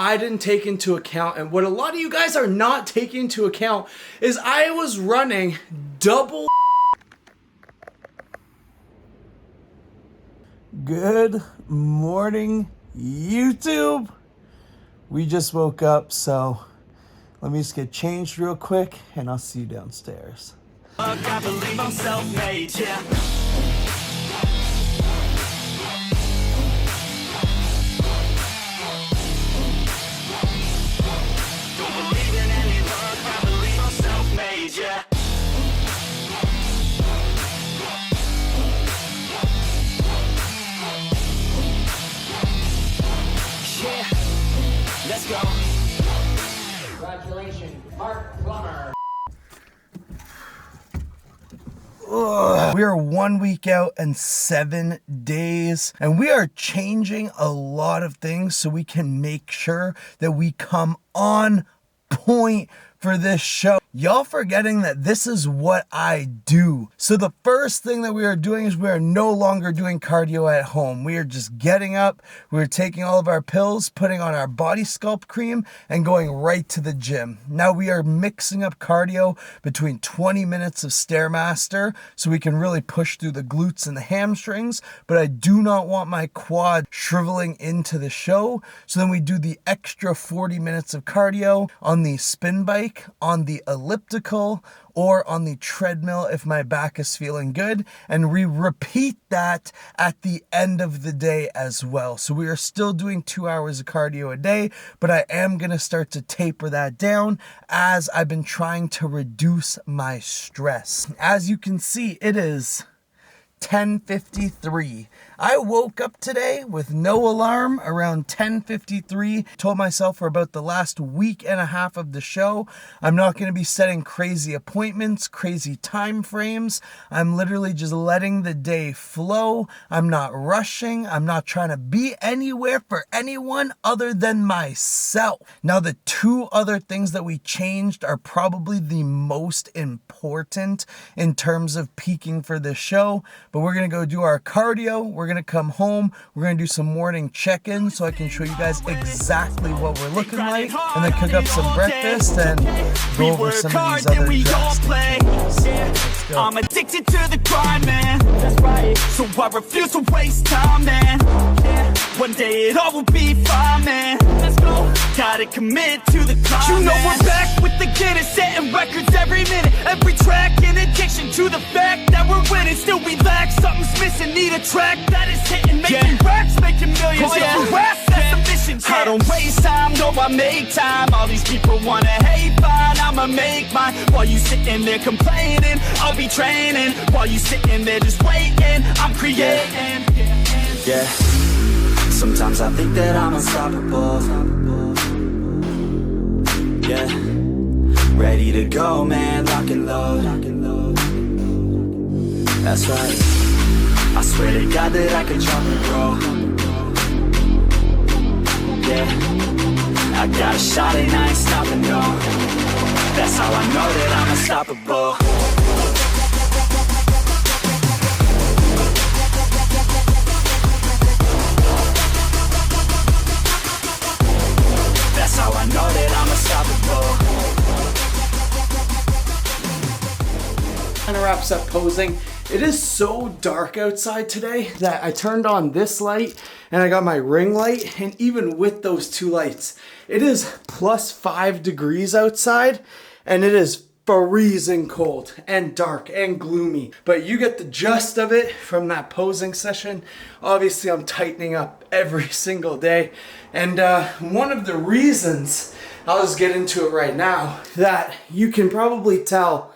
I didn't take into account, and what a lot of you guys are not taking into account, is I was running double. Good morning, YouTube. We just woke up, so let me just get changed real quick and I'll see you downstairs. I believe I'm self-made, yeah. Don't believe in any luck, I believe I'm self-made, yeah. Yeah, let's go. Congratulations, Mark Plummer. We are 1 week out and 7 days, and we are changing a lot of things so we can make sure that we come on point for this show. Y'all forgetting that this is what I do. So the first thing that we are doing is we are no longer doing cardio at home. We are just getting up, we're taking all of our pills, putting on our body sculpt cream, and going right to the gym. Now we are mixing up cardio between 20 minutes of Stairmaster so we can really push through the glutes and the hamstrings, but I do not want my quad shriveling into the show. So then we do the extra 40 minutes of cardio on the spin bike, on the elliptical, or on the treadmill if my back is feeling good, and we repeat that at the end of the day as well. So we are still doing 2 hours of cardio a day, but I am going to start to taper that down as I've been trying to reduce my stress. As you can see, it is 10:53. I woke up today with no alarm around 10:53. Told myself for about the last week and a half of the show, I'm not going to be setting crazy appointments, crazy time frames. I'm literally just letting the day flow. I'm not rushing. I'm not trying to be anywhere for anyone other than myself. Now, the two other things that we changed are probably the most important in terms of peaking for this show, but we're going to go do our cardio. We're going to come home. We're going to do some morning check-ins so I can show you guys exactly what we're looking like, and then cook up some breakfast and go over some of these other drastic. I'm addicted to the grind, man. That's right. So I refuse to waste time, man. One day it all will be fine, man. Let's go. Gotta commit to the climb. You know we're back with the Guinness, setting records every minute, every track, in addiction to the fact that we're winning. Still we lack, something's missing. Need a track that is hitting, making racks, making millions. That's the mission. I don't waste time, no, I make time. All these people wanna hate, fine, I'ma make mine. While you sitting there complaining, I'll be training. While you sitting there just waiting, I'm creating. Yeah. Sometimes I think that I'm unstoppable. Yeah. Ready to go, man, lock and load. That's right. I swear to God that I could drop and roll. Yeah. I got a shot and I ain't stopping, no. That's how I know that I'm unstoppable. That's how I know that I'm unstoppable. Kind of wraps up posing. It is so dark outside today that I turned on this light and I got my ring light, and even with those two lights, it is plus 5 degrees outside and it is freezing cold and dark and gloomy. But you get the gist of it from that posing session. Obviously, I'm tightening up every single day, and one of the reasons, I'll just get into it right now, that you can probably tell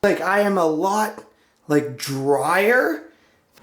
like I am a lot like drier,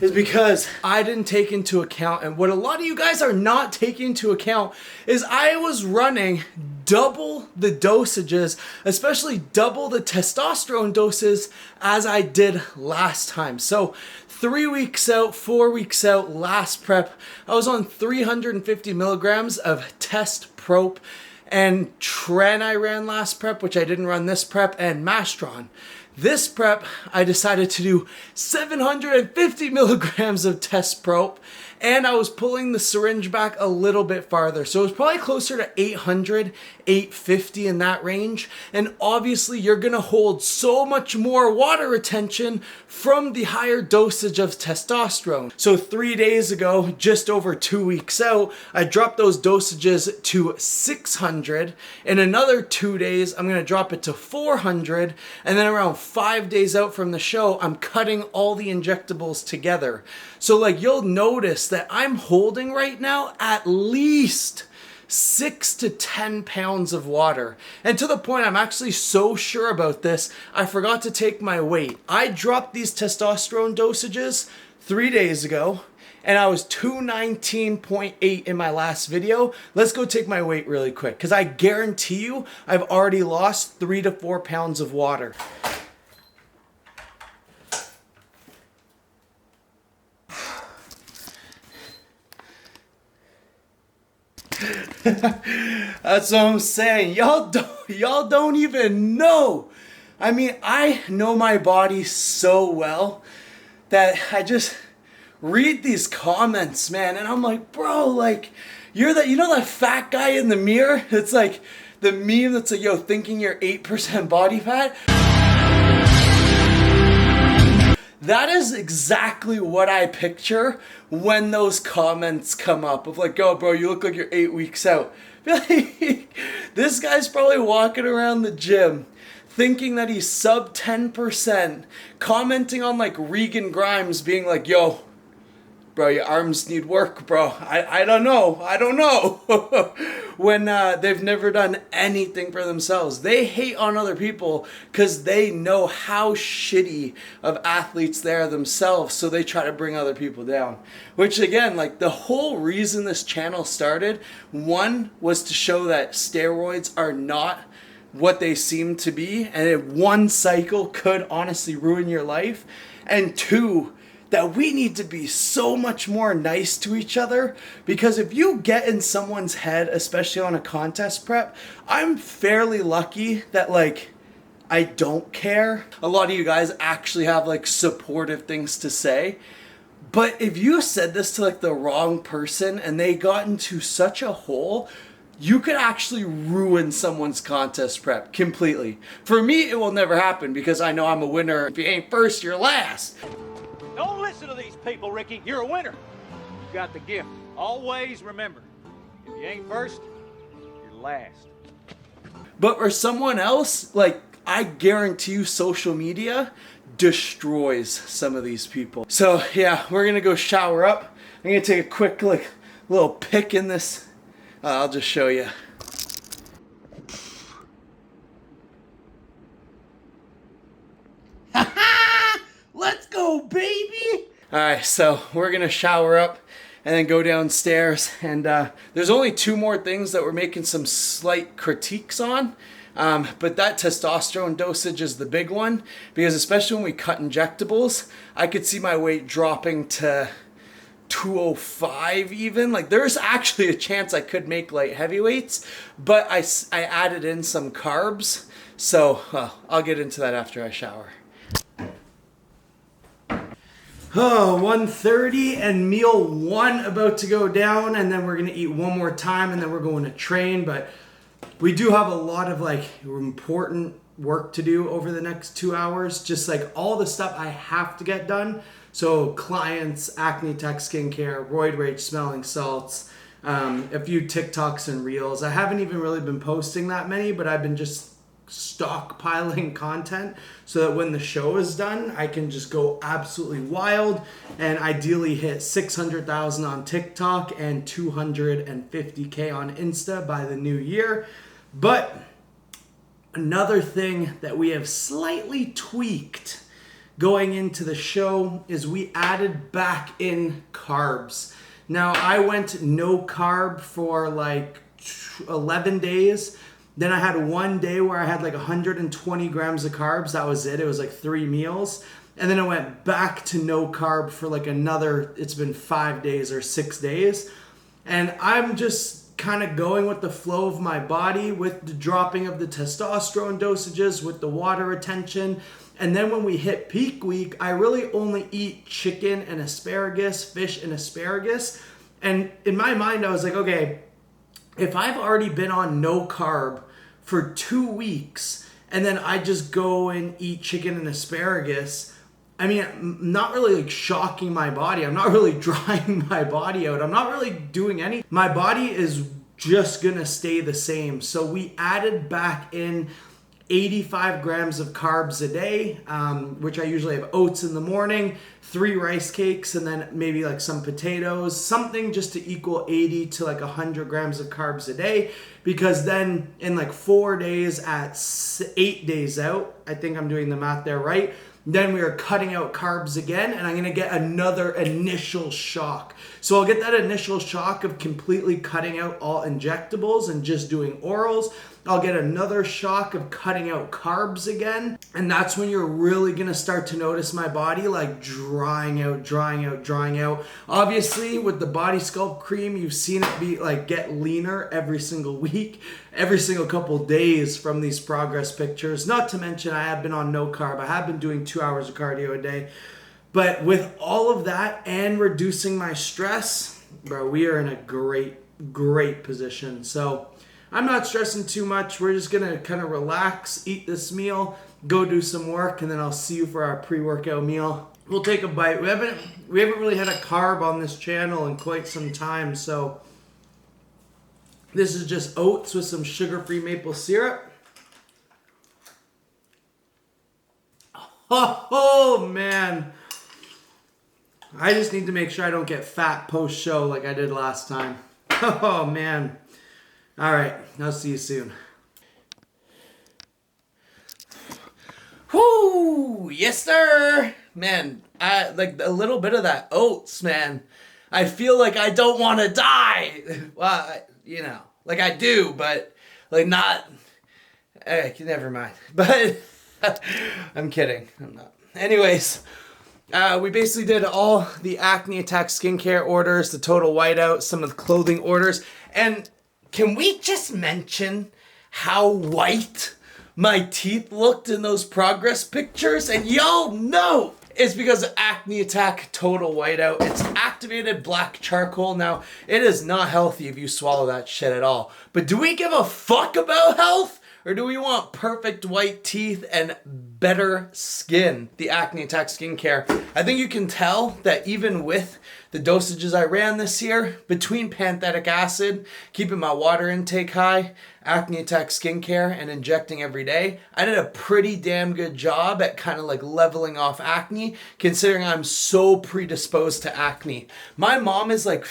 is because I didn't take into account, and what a lot of you guys are not taking into account, is I was running double the dosages, especially double the testosterone doses as I did last time. So 3 weeks out, 4 weeks out, last prep, I was on 350 milligrams of test prop and Tren I ran last prep, which I didn't run this prep, and Mastron. This prep, I decided to do 750 milligrams of test prop and I was pulling the syringe back a little bit farther. So it was probably closer to 800, 850 in that range. And obviously you're gonna hold so much more water retention from the higher dosage of testosterone. So 3 days ago, just over 2 weeks out, I dropped those dosages to 600. In another 2 days, I'm gonna drop it to 400. And then around 5 days out from the show, I'm cutting all the injectables together. So like you'll notice that I'm holding right now at least 6 to 10 pounds of water. And to the point I'm actually so sure about this, I forgot to take my weight. I dropped these testosterone dosages 3 days ago, and I was 219.8 in my last video. Let's go take my weight really quick, because I guarantee you I've already lost 3 to 4 pounds of water. That's what I'm saying. Y'all don't even know. I mean, I know my body so well that I just read these comments, man, and I'm like, bro, like, you're that, you know, that fat guy in the mirror? It's like the meme that's like, yo, thinking you're 8% body fat. That is exactly what I picture when those comments come up of like, oh, bro, you look like you're 8 weeks out. This guy's probably walking around the gym thinking that he's sub 10%, commenting on like Regan Grimes being like, yo, bro, your arms need work, bro. I don't know. When they've never done anything for themselves. They hate on other people because they know how shitty of athletes they are themselves, so they try to bring other people down. Which again, like the whole reason this channel started, one was to show that steroids are not what they seem to be, and one cycle could honestly ruin your life. And two, that we need to be so much more nice to each other, because if you get in someone's head, especially on a contest prep, I'm fairly lucky that like I don't care. A lot of you guys actually have like supportive things to say. But if you said this to like the wrong person and they got into such a hole, you could actually ruin someone's contest prep completely. For me, it will never happen because I know I'm a winner. If you ain't first, you're last. Don't listen to these people, Ricky. You're a winner. You got the gift. Always remember, if you ain't first, you're last. But for someone else, like, I guarantee you social media destroys some of these people. So yeah, we're gonna go shower up. I'm gonna take a quick like little pic in this. I'll just show you. Let's go, baby! Alright, so we're gonna shower up and then go downstairs, and there's only 2 more things that we're making some slight critiques on, but that testosterone dosage is the big one, because especially when we cut injectables, I could see my weight dropping to 205 even. Like there's actually a chance I could make light heavyweights, but I added in some carbs, so I'll get into that after I shower. Oh, 1:30 and meal 1 about to go down, and then we're gonna eat one more time, and then we're going to train. But we do have a lot of like important work to do over the next 2 hours, just like all the stuff I have to get done. So clients, acne tech skincare, roid rage smelling salts, a few TikToks and reels. I haven't even really been posting that many, but I've been just stockpiling content so that when the show is done, I can just go absolutely wild and ideally hit 600,000 on TikTok and 250K on Insta by the new year. But another thing that we have slightly tweaked going into the show is we added back in carbs. Now I went no carb for like 11 days. Then I had one day where I had like 120 grams of carbs. That was it. It was like 3 meals. And then I went back to no carb for like another, it's been 5 days or 6 days. And I'm just kind of going with the flow of my body with the dropping of the testosterone dosages, with the water retention. And then when we hit peak week, I really only eat chicken and asparagus, fish and asparagus. And in my mind, I was like, okay, if I've already been on no carb for 2 weeks and then I just go and eat chicken and asparagus, I mean, I'm not really like shocking my body. I'm not really drying my body out. I'm not really doing any. My body is just gonna stay the same. So we added back in 85 grams of carbs a day, which I usually have oats in the morning, 3 rice cakes, and then maybe like some potatoes, something just to equal 80 to like 100 grams of carbs a day. Because then in like 4 days at 8 days out, I think I'm doing the math there right, then we are cutting out carbs again, and I'm gonna get another initial shock. So I'll get that initial shock of completely cutting out all injectables and just doing orals. I'll get another shock of cutting out carbs again. And that's when you're really gonna start to notice my body like drying out. Obviously with the Body Sculpt cream, you've seen it be like get leaner every single week, every single couple days from these progress pictures. Not to mention I have been on no carb. I have been doing 2 hours of cardio a day. But with all of that and reducing my stress, bro, we are in a great position. So I'm not stressing too much. We're just gonna kind of relax, eat this meal, go do some work, and then I'll see you for our pre-workout meal. We'll take a bite. We haven't really had a carb on this channel in quite some time, so this is just oats with some sugar-free maple syrup. Oh man. I just need to make sure I don't get fat post-show like I did last time. Oh man. All right, I'll see you soon. Whoo, yes sir. Man, I like a little bit of that oats, man. I feel like I don't want to die. Well, you know, like I do, but like not. Never mind. But I'm kidding. I'm not. Anyways, we basically did all the Acne Attack skincare orders, the total whiteout, some of the clothing orders, and can we just mention how white my teeth looked in those progress pictures? And y'all know it's because of Acne Attack Total Whiteout. It's activated black charcoal. Now, it is not healthy if you swallow that shit at all. But do we give a fuck about health? Or do we want perfect white teeth and better skin? The Acne Attack skincare. I think you can tell that even with the dosages I ran this year, between panthetic acid, keeping my water intake high, Acne Attack skincare, and injecting every day, I did a pretty damn good job at kind of like leveling off acne, considering I'm so predisposed to acne. My mom is like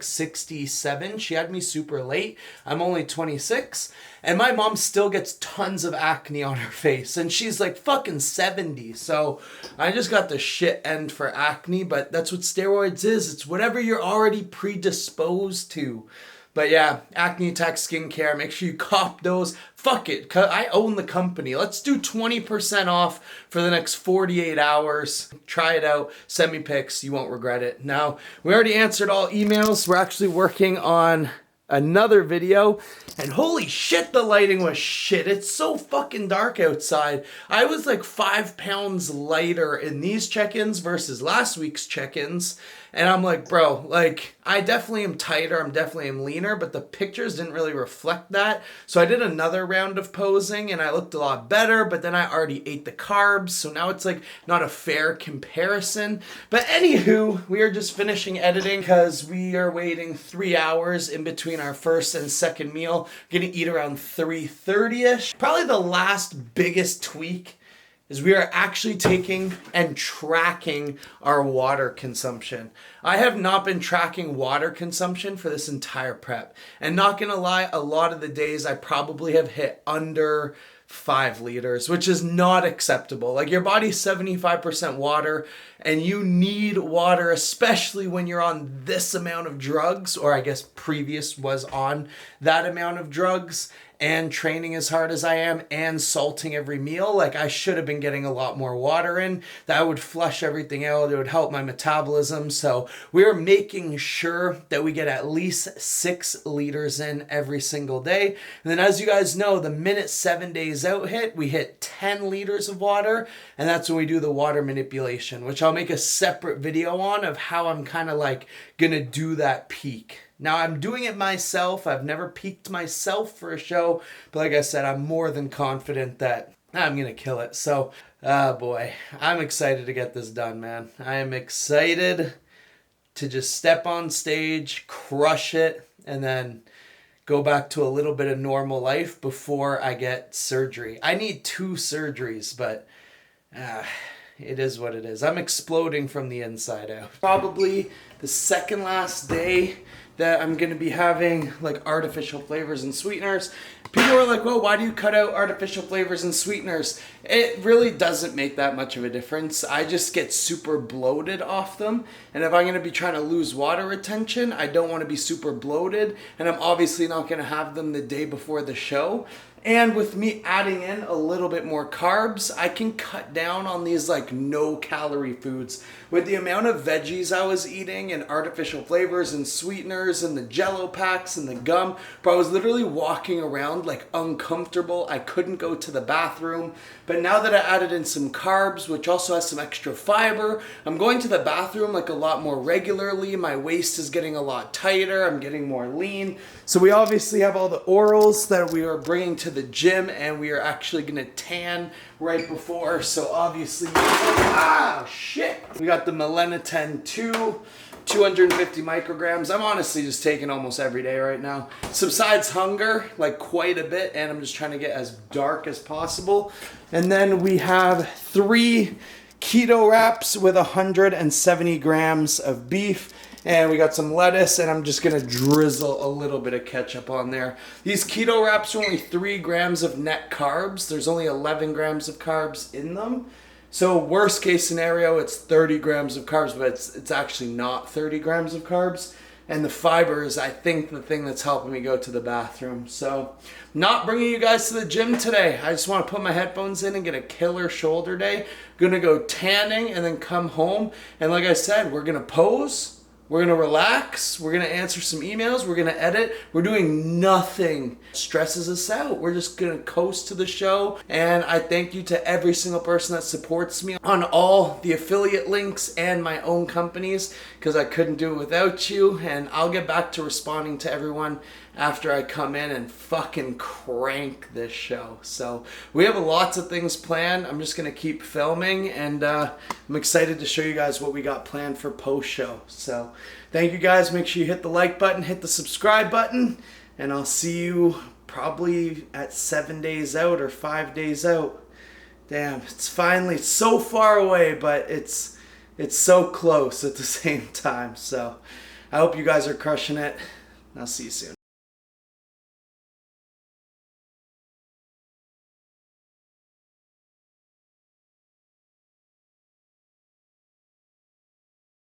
67. She had me super late. I'm only 26. And my mom still gets tons of acne on her face. And she's like fucking 70. So I just got the shit end for acne. But that's what steroids is. It's whatever you're already predisposed to. But yeah, Acne Attack skincare. Make sure you cop those. Fuck it. I own the company. Let's do 20% off for the next 48 hours. Try it out. Send me pics. You won't regret it. Now, we already answered all emails. We're actually working on another video. And holy shit, the lighting was shit. It's so fucking dark outside. I was like 5 pounds lighter in these check-ins versus last week's check-ins. And I'm like, bro, like, I definitely am tighter, I'm definitely am leaner, but the pictures didn't really reflect that. So I did another round of posing and I looked a lot better, but then I already ate the carbs. So now it's like not a fair comparison. But anywho, we are just finishing editing because we are waiting 3 hours in between our first and second meal. Gonna eat around 3:30ish. Probably the last biggest tweak is we are actually taking and tracking our water consumption. I have not been tracking water consumption for this entire prep. And not gonna lie, a lot of the days I probably have hit under 5 liters, which is not acceptable. Like your body's 75% water and you need water, especially when you're on this amount of drugs, or I guess previous was on that amount of drugs. and training as hard as I am and salting every meal. Like, I should have been getting a lot more water in. That would flush everything out. It would help my metabolism. So we're making sure that we get at least 6 liters in every single day. And then, as you guys know, the minute 7 days out hit, we hit 10 liters of water. And that's when we do the water manipulation, which I'll make a separate video on of how I'm kind of like gonna do that peak. Now, I'm doing it myself. I've never peaked myself for a show, but like I said, I'm more than confident that I'm going to kill it. So, boy, I'm excited to get this done, man. I am excited to just step on stage, crush it, and then go back to a little bit of normal life before I get surgery. I need 2 surgeries, but it is what it is. I'm exploding from the inside out. Probably the second last day that I'm going to be having like artificial flavors and sweeteners. People are like, well, why do you cut out artificial flavors and sweeteners? It really doesn't make that much of a difference. I just get super bloated off them. And if I'm going to be trying to lose water retention, I don't want to be super bloated. And I'm obviously not going to have them the day before the show. And with me adding in a little bit more carbs, I can cut down on these like no calorie foods. With the amount of veggies I was eating and artificial flavors and sweeteners and the Jello packs and the gum, bro, I was literally walking around like uncomfortable. I couldn't go to the bathroom. But now that I added in some carbs, which also has some extra fiber, I'm going to the bathroom like a lot more regularly. My waist is getting a lot tighter. I'm getting more lean. So we obviously have all the orals that we are bringing to the gym, and we are actually gonna tan right before. So obviously, shit. We got the Melanoten 2, 250 micrograms. I'm honestly just taking almost every day right now. Subsides hunger like quite a bit, and I'm just trying to get as dark as possible. And then we have 3 keto wraps with 170 grams of beef. And we got some lettuce, and I'm just gonna drizzle a little bit of ketchup on there. These keto wraps are only 3 grams of net carbs. There's only 11 grams of carbs in them. So worst case scenario, it's 30 grams of carbs, but it's actually not 30 grams of carbs. And the fiber is, I think, the thing that's helping me go to the bathroom. So, not bringing you guys to the gym today. I just want to put my headphones in and get a killer shoulder day. Gonna go tanning and then come home. And like I said, we're gonna pose. We're going to relax. We're going to answer some emails. We're going to edit. We're doing nothing stresses us out. We're just going to coast to the show. And I thank you to every single person that supports me on all the affiliate links and my own companies, because I couldn't do it without you. And I'll get back to responding to everyone after I come in and fucking crank this show. So we have lots of things planned. I'm just going to keep filming, and I'm excited to show you guys what we got planned for post-show. So thank you guys. Make sure you hit the like button, hit the subscribe button, and I'll see you probably at 7 days out or 5 days out. Damn, it's finally so far away, but it's so close at the same time. So I hope you guys are crushing it. I'll see you soon.